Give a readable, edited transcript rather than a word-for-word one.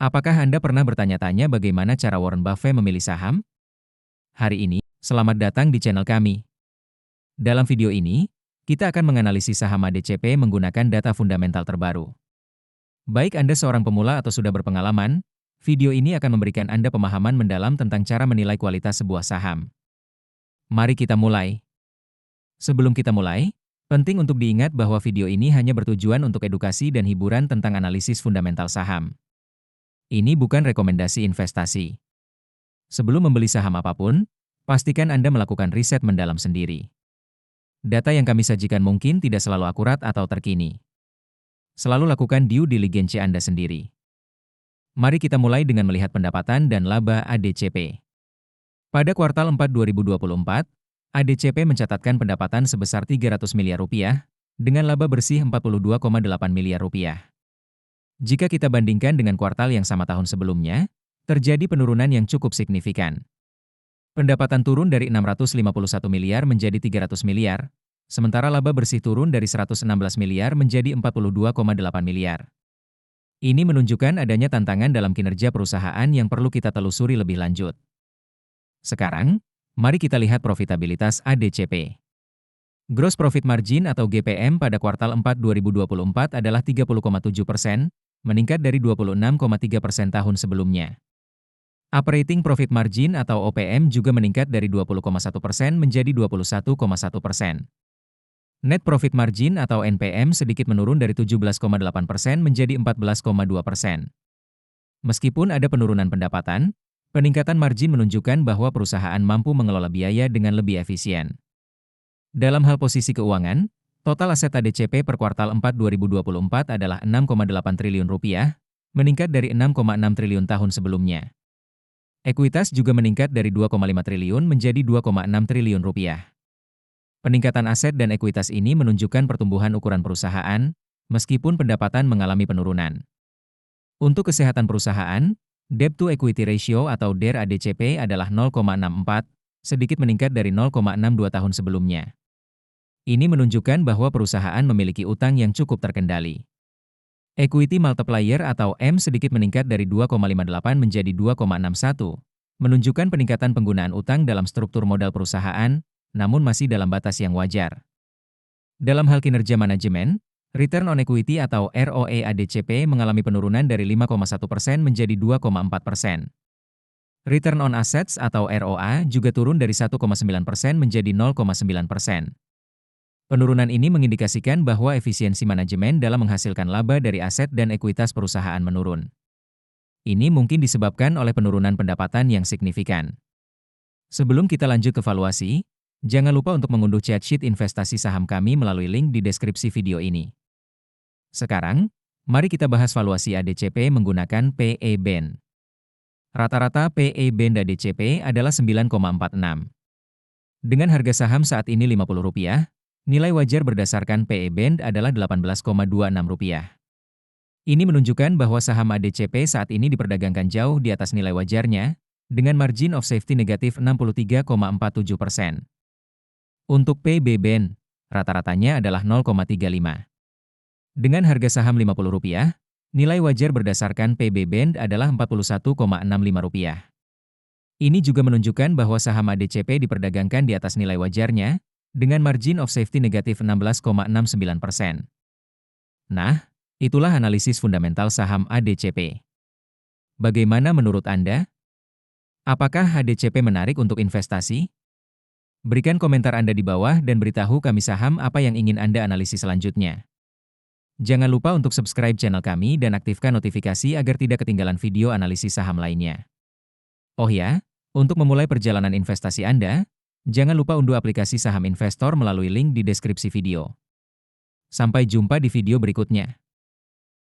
Apakah Anda pernah bertanya-tanya bagaimana cara Warren Buffett memilih saham? Hari ini, selamat datang di channel kami. Dalam video ini, kita akan menganalisis saham ADCP menggunakan data fundamental terbaru. Baik Anda seorang pemula atau sudah berpengalaman, video ini akan memberikan Anda pemahaman mendalam tentang cara menilai kualitas sebuah saham. Mari kita mulai. Sebelum kita mulai, penting untuk diingat bahwa video ini hanya bertujuan untuk edukasi dan hiburan tentang analisis fundamental saham. Ini bukan rekomendasi investasi. Sebelum membeli saham apapun, pastikan Anda melakukan riset mendalam sendiri. Data yang kami sajikan mungkin tidak selalu akurat atau terkini. Selalu lakukan due diligence Anda sendiri. Mari kita mulai dengan melihat pendapatan dan laba ADCP. Pada kuartal 4 2024, ADCP mencatatkan pendapatan sebesar Rp300 miliar, dengan laba bersih Rp42,8 miliar. Jika kita bandingkan dengan kuartal yang sama tahun sebelumnya, terjadi penurunan yang cukup signifikan. Pendapatan turun dari Rp651 miliar menjadi Rp300 miliar, sementara laba bersih turun dari Rp116 miliar menjadi Rp42,8 miliar. Ini menunjukkan adanya tantangan dalam kinerja perusahaan yang perlu kita telusuri lebih lanjut. Sekarang, mari kita lihat profitabilitas ADCP. Gross Profit Margin atau GPM pada kuartal 4 2024 adalah 30,7%, meningkat dari 26,3% tahun sebelumnya. Operating Profit Margin atau OPM juga meningkat dari 20,1% menjadi 21,1%. Net Profit Margin atau NPM sedikit menurun dari 17,8% menjadi 14,2%. Meskipun ada penurunan pendapatan, peningkatan margin menunjukkan bahwa perusahaan mampu mengelola biaya dengan lebih efisien. Dalam hal posisi keuangan, total aset ADCP per kuartal 4 2024 adalah Rp6,8 triliun, meningkat dari Rp6,6 triliun tahun sebelumnya. Ekuitas juga meningkat dari Rp2,5 triliun menjadi Rp2,6 triliun. Peningkatan aset dan ekuitas ini menunjukkan pertumbuhan ukuran perusahaan, meskipun pendapatan mengalami penurunan. Untuk kesehatan perusahaan, Debt to Equity Ratio atau DER ADCP adalah 0,64, sedikit meningkat dari 0,62 tahun sebelumnya. Ini menunjukkan bahwa perusahaan memiliki utang yang cukup terkendali. Equity Multiplier atau M sedikit meningkat dari 2,58 menjadi 2,61, menunjukkan peningkatan penggunaan utang dalam struktur modal perusahaan, namun masih dalam batas yang wajar. Dalam hal kinerja manajemen, Return on Equity atau ROE ADCP mengalami penurunan dari 5,1% menjadi 2,4%. Return on Assets atau ROA juga turun dari 1,9% menjadi 0,9%. Penurunan ini mengindikasikan bahwa efisiensi manajemen dalam menghasilkan laba dari aset dan ekuitas perusahaan menurun. Ini mungkin disebabkan oleh penurunan pendapatan yang signifikan. Sebelum kita lanjut ke valuasi, jangan lupa untuk mengunduh chat sheet investasi saham kami melalui link di deskripsi video ini. Sekarang, mari kita bahas valuasi ADCP menggunakan PE Band. Rata-rata PE Band ADCP adalah 9,46. Dengan harga saham saat ini Rp50, nilai wajar berdasarkan PE Band adalah Rp18,26. Ini menunjukkan bahwa saham ADCP saat ini diperdagangkan jauh di atas nilai wajarnya, dengan margin of safety negatif 63,47%. Untuk PB Band, rata-ratanya adalah 0,35. Dengan harga saham Rp50, nilai wajar berdasarkan PB Band adalah Rp41,65. Ini juga menunjukkan bahwa saham ADCP diperdagangkan di atas nilai wajarnya, dengan margin of safety negatif 16,69%. Nah, itulah analisis fundamental saham ADCP. Bagaimana menurut Anda? Apakah ADCP menarik untuk investasi? Berikan komentar Anda di bawah dan beritahu kami saham apa yang ingin Anda analisis selanjutnya. Jangan lupa untuk subscribe channel kami dan aktifkan notifikasi agar tidak ketinggalan video analisis saham lainnya. Oh ya, untuk memulai perjalanan investasi Anda, jangan lupa unduh aplikasi Saham Investor melalui link di deskripsi video. Sampai jumpa di video berikutnya.